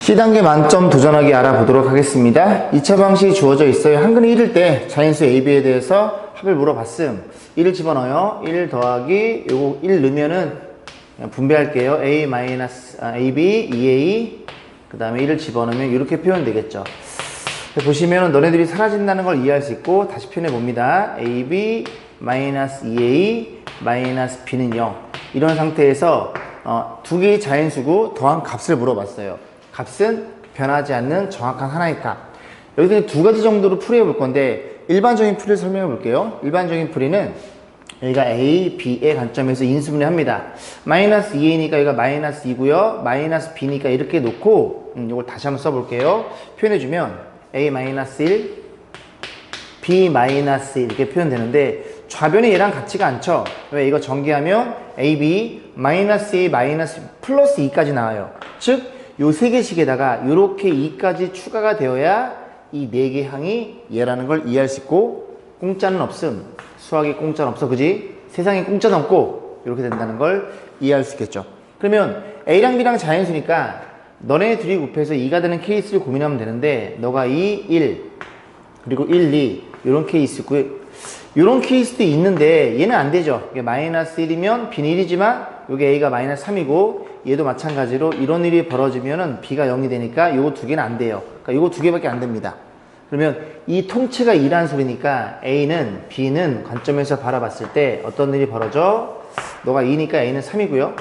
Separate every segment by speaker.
Speaker 1: C단계 만점 도전하기 알아보도록 하겠습니다. 2차 방식이 주어져 있어요. 한근이 1일 때 자연수 AB에 대해서 합을 물어봤음. 1을 집어넣어요. 1 더하기 요거 1 넣으면은 그냥 분배할게요. AB, 2A 그 다음에 1을 집어넣으면 이렇게 표현되겠죠. 보시면은 너네들이 사라진다는 걸 이해할 수 있고 다시 표현해 봅니다. AB, 2A, B는 0 이런 상태에서 두 개의 자연수고 더한 값을 물어봤어요. 값은 변하지 않는 정확한 하나의 값. 여기서 두 가지 정도로 풀이해 볼 건데 일반적인 풀이를 설명해 볼게요. 일반적인 풀이는 여기가 A, B의 관점에서 인수분해 합니다. 마이너스 2A니까 여기가 마이너스 2고요. 마이너스 B니까 이렇게 놓고 이걸 다시 한번 써볼게요. 표현해주면 A-1, B-1 이렇게 표현되는데 좌변이 얘랑 같지가 않죠. 왜? 이거 전개하면 AB, -A, 플러스 2까지 나와요. 즉 요 세 개씩에다가 요렇게 2까지 추가가 되어야 이 네 개 항이 얘라는 걸 이해할 수 있고 공짜는 없음. 수학이 공짜는 없어. 그지? 세상에 공짜는 없고 이렇게 된다는 걸 이해할 수 있겠죠. 그러면 A랑 B랑 자연수니까 너네 둘이 곱해서 2가 되는 케이스를 고민하면 되는데 너가 2, 1 그리고 1, 2 이런 케이스 있고 이런 케이스도 있는데 얘는 안 되죠. 이게 -1이면 B는 1이지만 여기 A가 -3이고 얘도 마찬가지로 이런 일이 벌어지면은 B가 0이 되니까 요거 두 개는 안 돼요. 그러니까 요거 두 개밖에 안 됩니다. 그러면 이 통째가 2라는 소리니까 A는 B는 관점에서 바라봤을 때 어떤 일이 벌어져? 너가 2니까 A는 3이고요.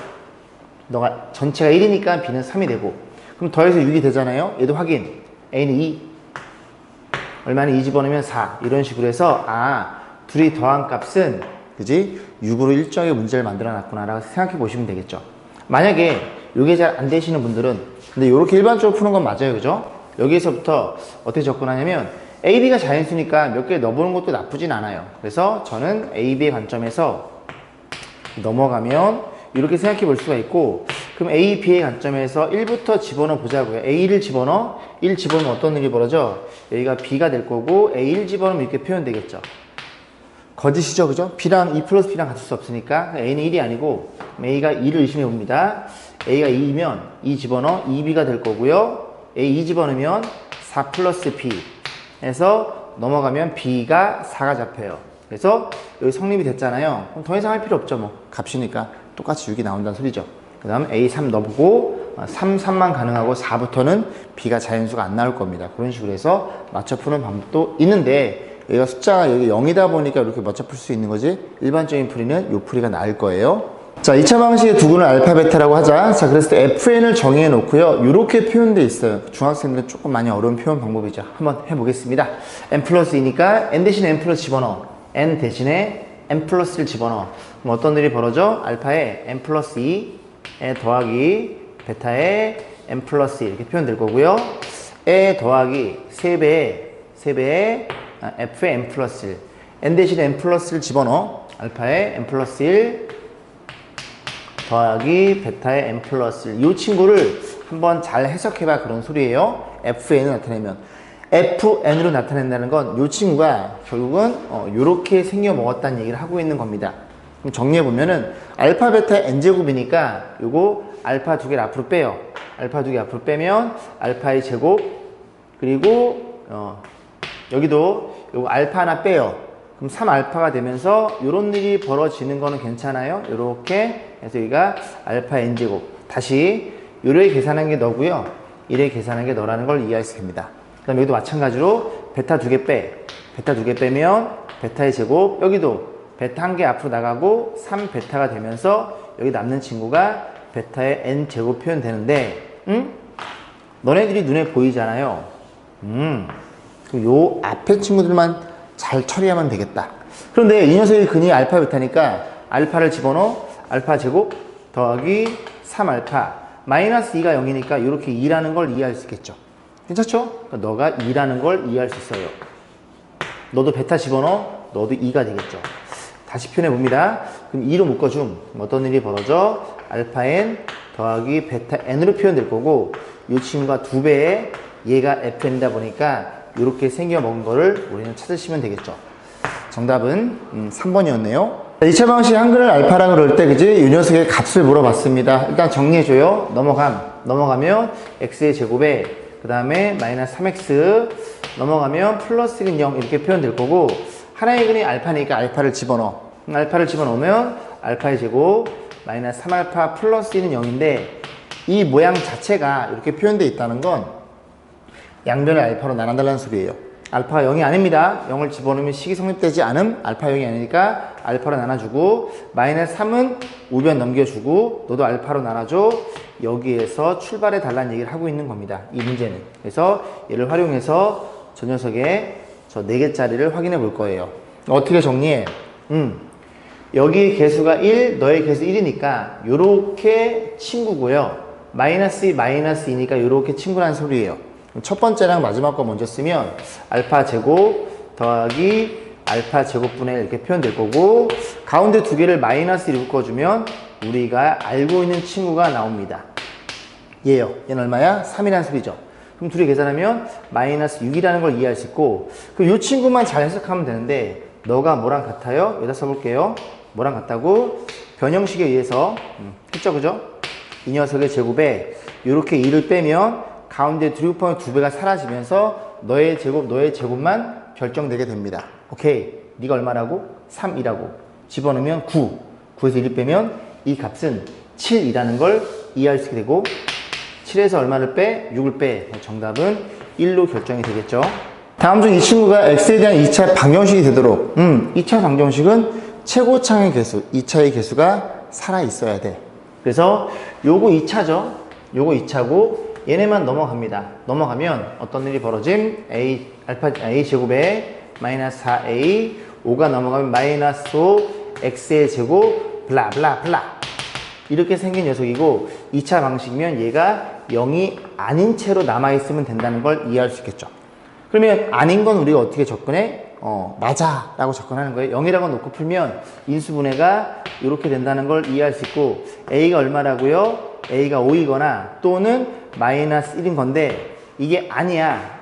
Speaker 1: 너가 전체가 1이니까 B는 3이 되고 그럼 더해서 6이 되잖아요. 얘도 확인. A는 2. 얼마나 2 집어넣으면 4. 이런 식으로 해서 둘이 더한 값은 그지? 6으로 일정하게 문제를 만들어 놨구나 라고 생각해 보시면 되겠죠. 만약에 이게 잘 안 되시는 분들은 근데 이렇게 일반적으로 푸는 건 맞아요. 그죠? 여기에서부터 어떻게 접근하냐면 AB가 자연수니까 몇 개 넣어보는 것도 나쁘진 않아요. 그래서 저는 AB의 관점에서 넘어가면 이렇게 생각해 볼 수가 있고 그럼 A, B의 관점에서 1부터 집어넣어 보자고요. A를 집어넣어 1 집어넣으면 어떤 일이 벌어져? 여기가 B가 될 거고 A1 집어넣으면 이렇게 표현되겠죠. 거짓이죠. 그죠? B랑 2 플러스 B랑 같을 수 없으니까 A는 1이 아니고 A가 2를 의심해 봅니다. A가 2이면 2 집어넣어 2B가 될 거고요. A 2 집어넣으면 4 플러스 B 해서 넘어가면 B가 4가 잡혀요. 그래서 여기 성립이 됐잖아요. 그럼 더 이상 할 필요 없죠. 뭐 값이니까 똑같이 6이 나온다는 소리죠. 그 다음 A 3 넣어보고 3만 가능하고 4부터는 B가 자연수가 안 나올 겁니다. 그런 식으로 해서 맞춰 푸는 방법도 있는데 여기가 숫자가 여기 0이다 보니까 이렇게 맞춰 풀 수 있는 거지 일반적인 풀이는 이 풀이가 나을 거예요. 자, 2차 방식의 두근을 알파, 베타라고 하자. 자, 그랬을 때 FN을 정해 놓고요. 이렇게 표현되어 있어요. 중학생들은 조금 많이 어려운 표현 방법이죠. 한번 해보겠습니다. N 플러스 2니까 N 대신에 N 플러스 집어넣어. N 대신에 N 플러스를 집어넣어. 그럼 어떤 일이 벌어져? 알파에 N 플러스 2에 더하기 베타에 N 플러스 2 이렇게 표현될 거고요. 에 더하기 3배에 F에 N 플러스 1. N 대신에 N 플러스를 집어넣어. 알파에 N 플러스 1 더하기 베타의 N 플러스 1. 이 친구를 한번 잘 해석해봐 그런 소리예요. FN을 나타내면. FN으로 나타낸다는 건 이 친구가 결국은 요렇게 생겨 먹었다는 얘기를 하고 있는 겁니다. 그럼 정리해보면은 알파, 베타, N제곱이니까 요거 알파 두 개를 앞으로 빼요. 알파 두 개 앞으로 빼면 알파의 제곱 그리고 여기도 요거 알파 하나 빼요. 그럼 3알파가 되면서 요런 일이 벌어지는 거는 괜찮아요. 요렇게 해서 여기가 알파 n제곱. 다시 요래 계산한 게 너고요. 이래 계산한 게 너라는 걸 이해할 수 있습니다. 그 다음 여기도 마찬가지로 베타 두 개 빼. 베타 두 개 빼면 베타의 제곱. 여기도 베타 한 개 앞으로 나가고 3베타가 되면서 여기 남는 친구가 베타의 n제곱 표현되는데 너네들이 눈에 보이잖아요. 요 앞에 친구들만 잘 처리하면 되겠다. 그런데 이 녀석이 근이 알파 베타니까 알파를 집어넣어 알파 제곱 더하기 3알파 마이너스 2가 0이니까 이렇게 2라는 걸 이해할 수 있겠죠. 괜찮죠? 그러니까 너가 2라는 걸 이해할 수 있어요. 너도 베타 집어넣어 너도 2가 되겠죠. 다시 표현해 봅니다. 그럼 2로 묶어줌 어떤 일이 벌어져? 알파 n 더하기 베타 n으로 표현될 거고 이 친구가 2배에 얘가 fn이다 보니까 이렇게 생겨 먹은 거를 우리는 찾으시면 되겠죠. 정답은 3번이었네요. 2차 방식 한글을 알파라 그럴 때 그지? 이 녀석의 값을 물어봤습니다. 일단 정리해줘요. 넘어감. 넘어가면 x의 제곱에 그 다음에 마이너스 3x 넘어가면 플러스 1은 0 이렇게 표현될 거고 하나의 근이 알파니까 알파를 집어넣어. 알파를 집어넣으면 알파의 제곱 마이너스 3알파 플러스 1은 0인데 이 모양 자체가 이렇게 표현되어 있다는 건 양변을 알파로 나눠달라는 소리예요. 알파가 0이 아닙니다. 0을 집어넣으면 식이 성립되지 않음. 알파 0이 아니니까 알파로 나눠주고 마이너스 3은 우변 넘겨주고 너도 알파로 나눠줘. 여기에서 출발해 달라는 얘기를 하고 있는 겁니다. 이 문제는. 그래서 얘를 활용해서 저 녀석의 저 4개짜리를 확인해 볼 거예요. 어떻게 정리해? 여기 개수가 1, 너의 개수 1이니까 요렇게 친구고요. 마이너스 2, 마이너스 2니까 요렇게 친구라는 소리예요. 첫 번째랑 마지막 거 먼저 쓰면 알파 제곱 더하기 알파 제곱분의 1 이렇게 표현될 거고 가운데 두 개를 마이너스 1로 묶어주면 우리가 알고 있는 친구가 나옵니다. 얘요. 얘는 얼마야? 3이라는 소리죠. 그럼 둘이 계산하면 마이너스 6이라는 걸 이해할 수 있고 그럼 이 친구만 잘 해석하면 되는데 너가 뭐랑 같아요? 여기다 써볼게요. 뭐랑 같다고? 변형식에 의해서 했죠, 그죠? 이 녀석의 제곱에 이렇게 2를 빼면 가운데 드리곱하면 2배가 사라지면서 너의 제곱만 결정되게 됩니다. 오케이. 네가 얼마라고? 3이라고. 집어넣으면 9. 9에서 1을 빼면 이 값은 7이라는 걸 이해할 수 있게 되고 7에서 얼마를 빼? 6을 빼. 정답은 1로 결정이 되겠죠. 다음 중 이 친구가 x에 대한 2차 방정식이 되도록 2차 방정식은 최고차의 개수, 2차의 개수가 살아있어야 돼. 그래서 요거 2차죠. 요거 2차고 얘네만 넘어갑니다. 넘어가면 어떤 일이 벌어짐? a 제곱에 마이너스 4a 5가 넘어가면 마이너스 5 x의 제곱 블라블라 블라 이렇게 생긴 녀석이고 2차 방식이면 얘가 0이 아닌 채로 남아있으면 된다는 걸 이해할 수 있겠죠. 그러면 아닌 건 우리가 어떻게 접근해? 맞아 라고 접근하는 거예요. 0이라고 놓고 풀면 인수분해가 이렇게 된다는 걸 이해할 수 있고 a가 얼마라고요? a가 5이거나 또는 마이너스 1인 건데 이게 아니야.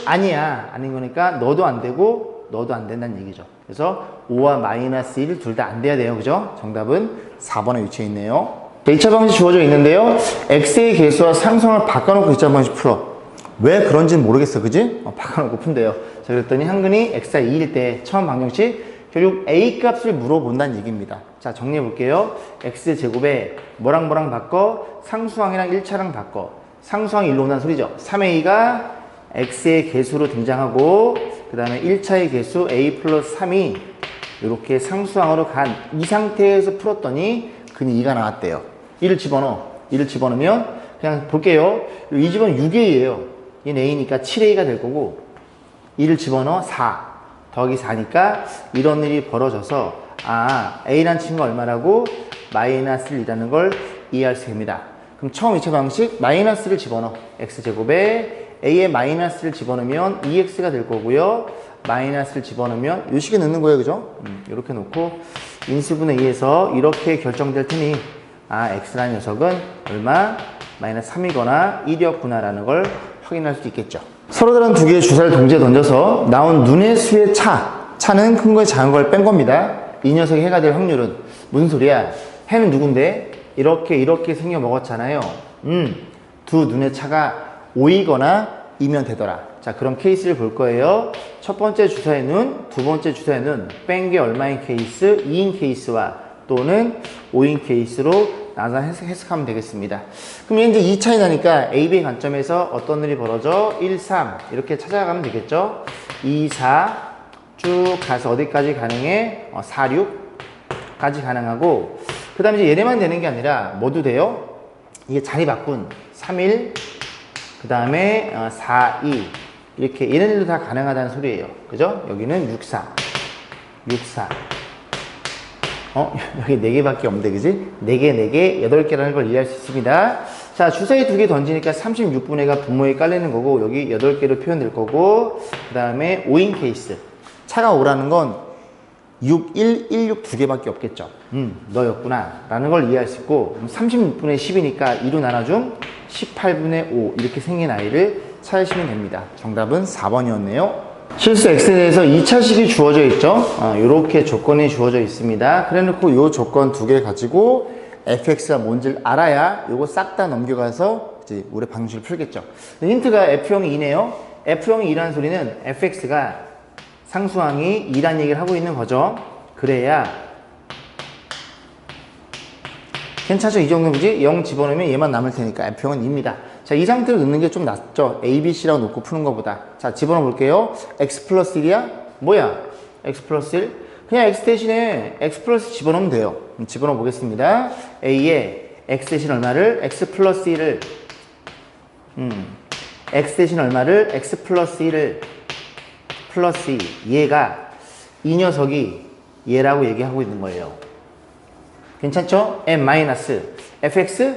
Speaker 1: 아니야. 아닌 거니까 너도 안 되고 너도 안 된다는 얘기죠. 그래서 5와 마이너스 1 둘 다 안 돼야 돼요. 그죠? 정답은 4번에 위치해 있네요. 1차 방식 주어져 있는데요. x의 개수와 상성을 바꿔놓고 2차 방식 풀어. 왜 그런지는 모르겠어. 그지? 바꿔놓고 푼대요. 자, 그랬더니 한근이 x가 2일 때 처음 방정식 결국 a 값을 물어본다는 얘기입니다. 자, 정리해 볼게요. x제곱에 뭐랑 바꿔? 상수항이랑 1차랑 바꿔. 상수항 1로 온다는 소리죠. 3a가 x의 개수로 등장하고 그 다음에 1차의 개수 a 플러스 3이 이렇게 상수항으로 간 이 상태에서 풀었더니 근이 2가 나왔대요. 1을 집어넣어. 1을 집어넣으면 그냥 볼게요. 이 집은 6a예요. 얘는 a니까 7a가 될 거고 2를 집어넣어 4 더하기 4니까 이런 일이 벌어져서 a란 친구가 얼마라고? 마이너스 1이라는 걸 이해할 수 있습니다. 그럼 처음 2차 방식 마이너스를 집어넣어. x제곱에 a에 마이너스를 집어넣으면 2x가 될 거고요. 마이너스를 집어넣으면 이 식에 넣는 거예요. 그죠? 이렇게 놓고 인수분해 2에서 이렇게 결정될 테니 x라는 녀석은 얼마? 마이너스 3이거나 1이었구나 라는 걸 확인할 수 있겠죠. 서로 다른 두 개의 주사를 동시에 던져서 나온 눈의 수의 차는 큰 거에 작은 걸 뺀 겁니다. 이 녀석이 해가 될 확률은 무슨 소리야? 해는 누군데? 이렇게 생겨 먹었잖아요. 두 눈의 차가 5이거나 이면 되더라. 자, 그럼 케이스를 볼 거예요. 첫 번째 주사의 눈, 두 번째 주사의 눈 뺀 게 얼마인 케이스? 2인 케이스와 또는 5인 케이스로 나눠서 해석하면 되겠습니다. 그럼 이제 2차이 나니까 A, B의 관점에서 어떤 일이 벌어져? 1, 3 이렇게 찾아가면 되겠죠. 2, 4 쭉 가서 어디까지 가능해? 4, 6까지 가능하고 그 다음에 이제 얘네만 되는 게 아니라 뭐도 돼요? 이게 자리 바꾼 3, 1 그 다음에 4, 2 이렇게 얘네들도 다 가능하다는 소리예요. 그죠? 여기는 6, 4 여기 4개밖에 없는데, 그지? 4개, 8개라는 걸 이해할 수 있습니다. 자, 주사위 2개 던지니까 36분의가 분모에 깔리는 거고, 여기 8개로 표현될 거고, 그 다음에 5인 케이스. 차가 5라는 건 6, 1, 1, 6 2개밖에 없겠죠. 너였구나. 라는 걸 이해할 수 있고, 36분의 10이니까 2로 나눠줌 18분의 5. 이렇게 생긴 아이를 찾으시면 됩니다. 정답은 4번이었네요. 실수 x에 대해서 2차식이 주어져 있죠. 이렇게 조건이 주어져 있습니다. 그래 놓고 이 조건 2개 가지고 fx가 뭔지를 알아야 이거 싹 다 넘겨가서 이제 우리 방식을 풀겠죠. 힌트가 F형이 2네요. F형이 2라는 소리는 fx가 상수항이 2란 얘기를 하고 있는 거죠. 그래야 괜찮죠? 이 정도 그지? 0 집어넣으면 얘만 남을 테니까 F형은 2입니다. 자, 이 상태로 넣는 게 좀 낫죠? A, B, C라고 놓고 푸는 것보다. 자, 집어넣어 볼게요. X 플러스 1이야? 뭐야? X 플러스 1? 그냥 X 대신에 X 플러스 집어넣으면 돼요. 집어넣어 보겠습니다. A에 X 대신 얼마를? X 플러스 1을 X 대신 얼마를? X 플러스 1을 플러스 2. 얘가 이 녀석이 얘라고 얘기하고 있는 거예요. 괜찮죠? m 마이너스 fx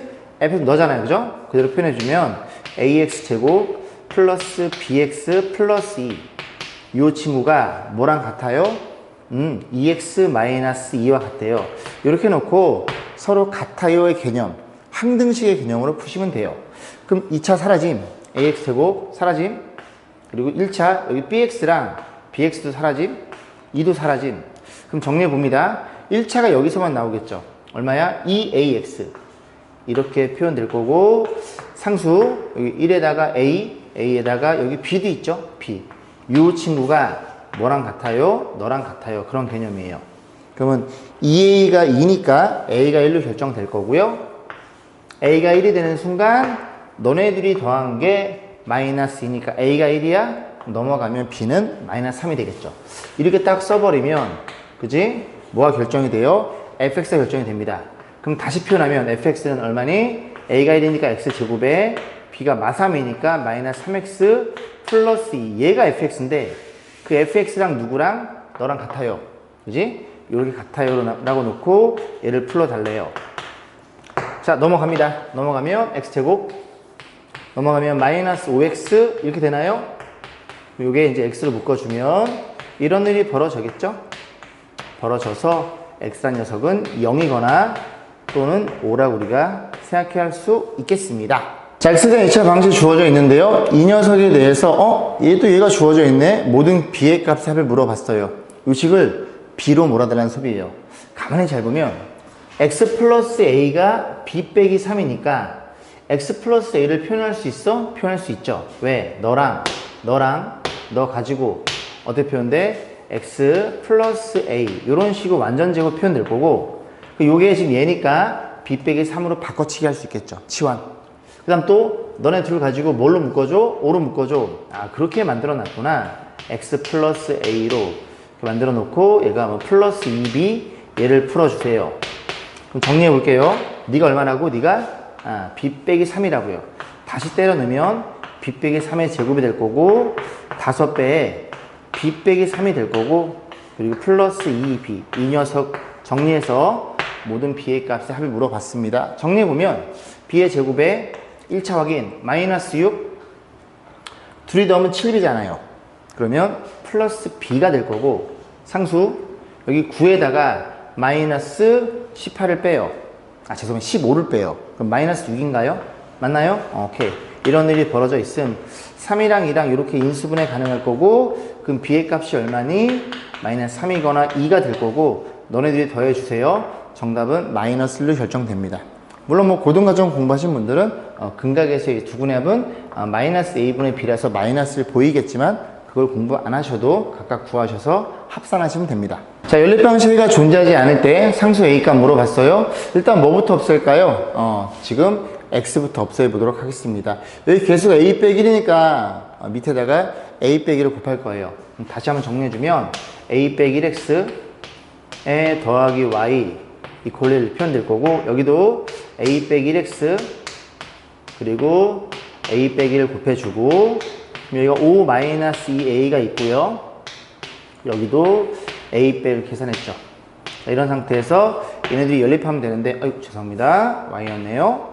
Speaker 1: 너잖아요, 그죠? 그대로 표현해주면 ax 제곱 플러스 bx 플러스 2. 이 친구가 뭐랑 같아요? 2x 마이너스 2와 같대요. 이렇게 놓고 서로 같아요의 개념, 항등식의 개념으로 푸시면 돼요. 그럼 2차 사라짐, ax 제곱 사라짐, 그리고 1차 여기 bx랑 bx도 사라짐, 2도 사라짐. 그럼 정리해 봅니다. 1차가 여기서만 나오겠죠. 얼마야? 2ax 이렇게 표현될 거고, 상수 여기 1에다가 a에다가 여기 b도 있죠. b. 이 친구가 뭐랑 같아요? 너랑 같아요. 그런 개념이에요. 그러면 2a가 2니까 a가 1로 결정될 거고요. a가 1이 되는 순간 너네들이 더한 게 마이너스 2니까 a가 1이야? 넘어가면 b는 마이너스 3이 되겠죠. 이렇게 딱 써버리면 그지? 뭐가 결정이 돼요? fx가 결정이 됩니다. 그럼 다시 표현하면 fx는 얼마니? a가 1이니까 x제곱에 b가 마3이니까 마이너스 3x 플러스 2. 얘가 fx인데 그 fx랑 누구랑? 너랑 같아요. 그지? 이렇게 같아요 라고 놓고 얘를 풀어달래요. 자, 넘어갑니다. 넘어가면 x제곱 넘어가면 마이너스 5x 이렇게 되나요? 요게 이제 x로 묶어주면 이런 일이 벌어지겠죠? 벌어져서 x란 녀석은 0이거나 또는 5라고 우리가 생각할 수 있겠습니다. 자, x는 2차 방식이 주어져 있는데요. 이 녀석에 대해서 얘도 얘가 주어져 있네. 모든 b의 값의 합을 물어봤어요. 이 식을 b로 몰아달라는 소리예요. 가만히 잘 보면 x 플러스 a가 b 빼기 3이니까 x 플러스 a를 표현할 수 있어? 표현할 수 있죠. 왜? 너랑 너 가지고 어떻게 표현돼? x 플러스 a 이런 식으로 완전 제곱 표현될 거고, 요게 지금 얘니까 b 빼기 3으로 바꿔치기 할 수 있겠죠. 치환. 그 다음 또 너네 둘 가지고 뭘로 묶어줘? 5로 묶어줘. 아, 그렇게 만들어 놨구나. x 플러스 a로 만들어 놓고 얘가 뭐 플러스 2b 얘를 풀어주세요. 그럼 정리해 볼게요. 네가 얼마라고? 네가 b 빼기 3이라고요. 다시 때려 넣으면 b 빼기 3의 제곱이 될 거고 5배에 b 빼기 3이 될 거고, 그리고 플러스 2b 이 녀석 정리해서 모든 b의 값의 합을 물어봤습니다. 정리해보면 b의 제곱에 1차 확인 마이너스 6 둘이 더하면 7b잖아요. 그러면 플러스 b가 될 거고, 상수 여기 9에다가 마이너스 18을 빼요. 죄송해요. 15를 빼요. 그럼 마이너스 6인가요? 맞나요? 오케이. 이런 일이 벌어져 있음. 3이랑 2랑 이렇게 인수분해 가능할 거고, 그럼 b의 값이 얼마니? 마이너스 3이거나 2가 될 거고, 너네들이 더해주세요. 정답은 마이너스 1로 결정됩니다. 물론 뭐 고등과정 공부하신 분들은 근각에서의 이 두 군의 합은 마이너스 a분의 b라서 마이너스를 보이겠지만 그걸 공부 안 하셔도 각각 구하셔서 합산하시면 됩니다. 자, 연립방식이 존재하지 않을 때 상수 a 값 물어봤어요. 일단 뭐부터 없앨까요? 지금 x부터 없애 보도록 하겠습니다. 여기 계수가 a 빼기 1이니까 밑에다가 a 빼기 1을 곱할 거예요. 다시 한번 정리해주면 a 빼기 1x에 더하기 y 이퀄 1 표현될 거고, 여기도 a 빼기 1x 그리고 a 빼기 1 곱해주고, 여기가 5 마이너스 2a가 있고요. 여기도 a 빼기를 계산했죠. 자, 이런 상태에서 얘네들이 연립하면 되는데, 죄송합니다. y였네요.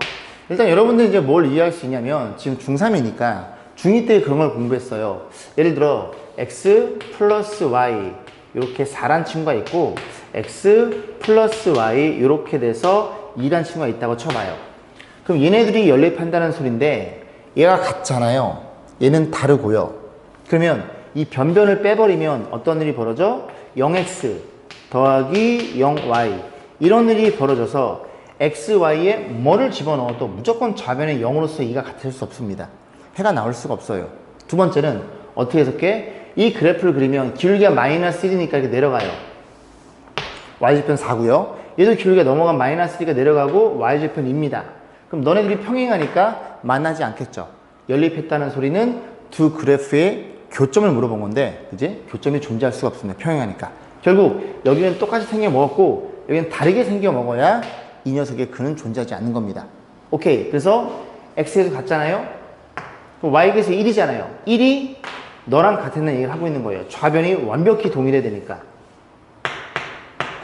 Speaker 1: 일단 여러분들 이제 뭘 이해할 수 있냐면, 지금 중3이니까 중2 때 그런 걸 공부했어요. 예를 들어 x 플러스 y 이렇게 4란 친구가 있고, x 플러스 y 이렇게 돼서 2란 친구가 있다고 쳐봐요. 그럼 얘네들이 연립한다는 소린데 얘가 같잖아요. 얘는 다르고요. 그러면 이 변변을 빼버리면 어떤 일이 벌어져? 0x 더하기 0y 이런 일이 벌어져서 x, y에 뭐를 집어넣어도 무조건 좌변의 0으로서 2가 같을 수 없습니다. 해가 나올 수가 없어요. 두 번째는 어떻게 해석해? 이 그래프를 그리면 기울기가 마이너스 1이니까 이렇게 내려가요. y좌편 4고요. 얘도 기울기가 넘어간 마이너스 1가 내려가고 y좌편 2입니다. 그럼 너네들이 평행하니까 만나지 않겠죠. 연립했다는 소리는 두 그래프의 교점을 물어본 건데, 그지? 교점이 존재할 수가 없습니다. 평행하니까. 결국 여기는 똑같이 생겨 먹었고 여기는 다르게 생겨 먹어야 이 녀석의 근은 존재하지 않는 겁니다. 오케이. 그래서 x에서 같잖아요. 그럼 y에서 1이잖아요. 1이 너랑 같은 얘기를 하고 있는 거예요. 좌변이 완벽히 동일해야 되니까.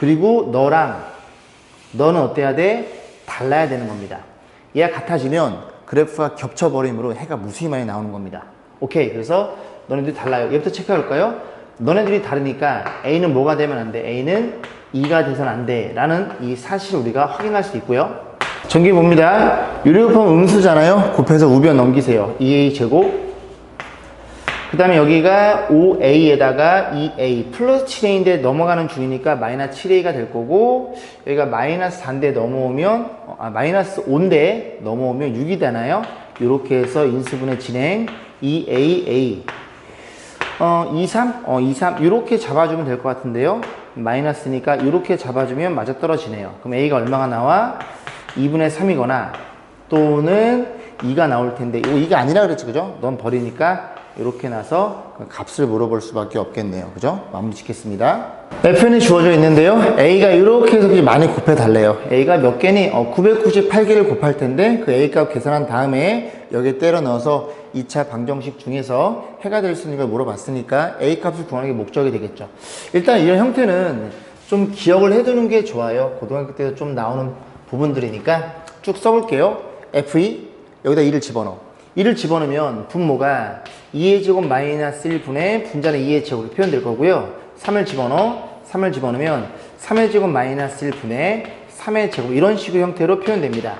Speaker 1: 그리고 너는 어때야 돼? 달라야 되는 겁니다. 얘가 같아지면 그래프가 겹쳐버림으로 해가 무수히 많이 나오는 겁니다. 오케이. 그래서 너네들이 달라요. 얘부터 체크해 볼까요? 너네들이 다르니까 A는 뭐가 되면 안 돼? A는 2가 돼서는 안 돼. 라는 이 사실을 우리가 확인할 수 있고요. 전개 봅니다. 유리곱하면 음수잖아요. 곱해서 우변 넘기세요. 2A 제곱. 그 다음에 여기가 5A에다가 2A 플러스 7A인데 넘어가는 중이니까 마이너스 7A가 될 거고, 여기가 마이너스 4인데 넘어오면, 마이너스 5인데 넘어오면 6이 되나요? 이렇게 해서 인수분해 진행 2AA 23? 23 이렇게 잡아주면 될 것 같은데요. 마이너스니까 이렇게 잡아주면 맞아떨어지네요. 그럼 A가 얼마가 나와? 2분의 3이거나 또는 2가 나올 텐데, 이거 2가 아니라 그랬지, 그죠? 넌 버리니까 이렇게 나서 값을 물어볼 수밖에 없겠네요. 그죠? 마무리 짓겠습니다. F는 주어져 있는데요. A가 이렇게 해서 많이 곱해 달래요. A가 몇 개니? 998개를 곱할 텐데 그 A 값 계산한 다음에 여기에 때려 넣어서 2차 방정식 중에서 해가 될 수 있는 걸 물어봤으니까 A 값을 구하는 게 목적이 되겠죠. 일단 이런 형태는 좀 기억을 해두는 게 좋아요. 고등학교 때도 좀 나오는 부분들이니까 쭉 써볼게요. F2 여기다 2를 집어넣어. 2를 집어넣으면 분모가 2의 제곱 마이너스 1분의 분자는 2의 제곱으로 표현될 거고요. 3을 집어넣어. 3을 집어넣으면 3의 제곱 마이너스 1분의 3의 제곱 이런 식의 형태로 표현됩니다.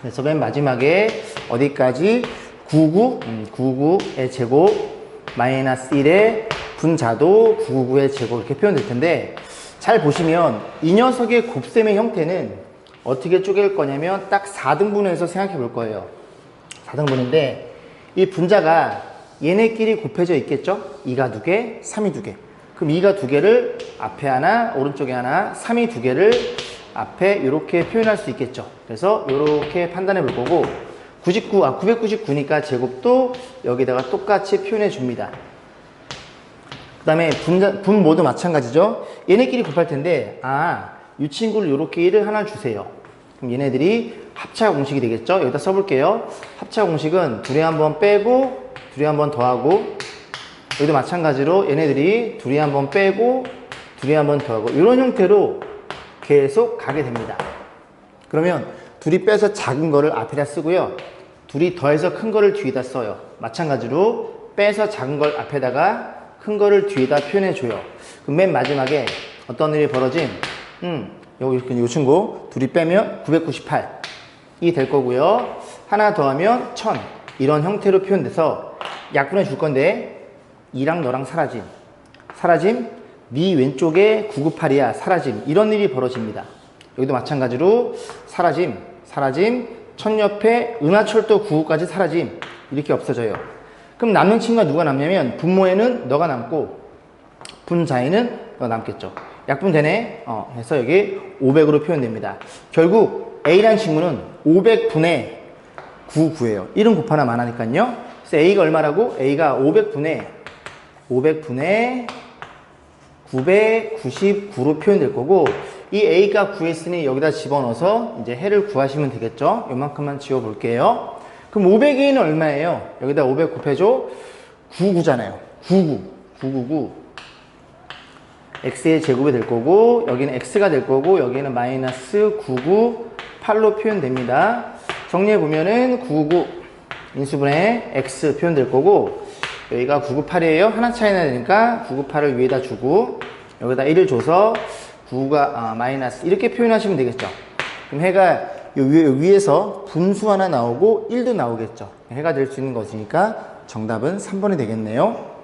Speaker 1: 그래서 맨 마지막에 어디까지? 99의 제곱 마이너스 1의 분자도 999의 제곱 이렇게 표현될 텐데, 잘 보시면 이 녀석의 곱셈의 형태는 어떻게 쪼갤 거냐면 딱 4등분해서 생각해 볼 거예요. 4등분인데 이 분자가 얘네끼리 곱해져 있겠죠? 2가 2개, 3이 2개. 그럼 2가 2개를 앞에 하나, 오른쪽에 하나, 3이 2개를 앞에 이렇게 표현할 수 있겠죠. 그래서 이렇게 판단해 볼 거고, 999니까 제곱도 여기다가 똑같이 표현해 줍니다. 그 다음에 분모도 마찬가지죠. 얘네끼리 곱할 텐데, 이 친구를 이렇게 1을 하나 주세요. 그럼 얘네들이 합차 공식이 되겠죠. 여기다 써볼게요. 합차 공식은 둘이 한번 빼고 둘이 한번 더하고, 여기도 마찬가지로 얘네들이 둘이 한번 빼고 둘이 한번 더하고 이런 형태로 계속 가게 됩니다. 그러면 둘이 빼서 작은 거를 앞에다 쓰고요. 둘이 더해서 큰 거를 뒤에다 써요. 마찬가지로 빼서 작은 걸 앞에다가 큰 거를 뒤에다 표현해 줘요. 그럼 맨 마지막에 어떤 일이 벌어짐? 요 친구 둘이 빼면 998이 될 거고요. 하나 더하면 1000 이런 형태로 표현돼서 약분해 줄 건데, 2랑 너랑 사라짐 네 왼쪽에 998이야 사라짐 이런 일이 벌어집니다. 여기도 마찬가지로 사라짐 1000 옆에 은하철도 99까지 사라짐 이렇게 없어져요. 그럼 남는 친구가 누가 남냐면 분모에는 너가 남고 분자에는 너가 남겠죠. 약분되네. 해서 여기 500으로 표현됩니다. 결국 A라는 친구는 500분의 99예요. 1은 곱하나 많으니까요. 그래서 A가 얼마라고? A가 500분의 999로 표현될 거고, 이 A가 구했으니 여기다 집어넣어서 이제 해를 구하시면 되겠죠. 요만큼만 지워볼게요. 그럼 500A는 얼마예요? 여기다 500 곱해줘. 99잖아요. 999. x의 제곱이 될 거고, 여기는 x가 될 거고, 여기는 마이너스 998로 표현됩니다. 정리해보면은 999 인수분해 x 표현될 거고, 여기가 998이에요. 하나 차이 나니까 998을 위에다 주고, 여기다 1을 줘서 9가 마이너스 이렇게 표현하시면 되겠죠. 그럼 해가 위에서 분수 하나 나오고 1도 나오겠죠. 해가 될 수 있는 것이니까 정답은 3번이 되겠네요.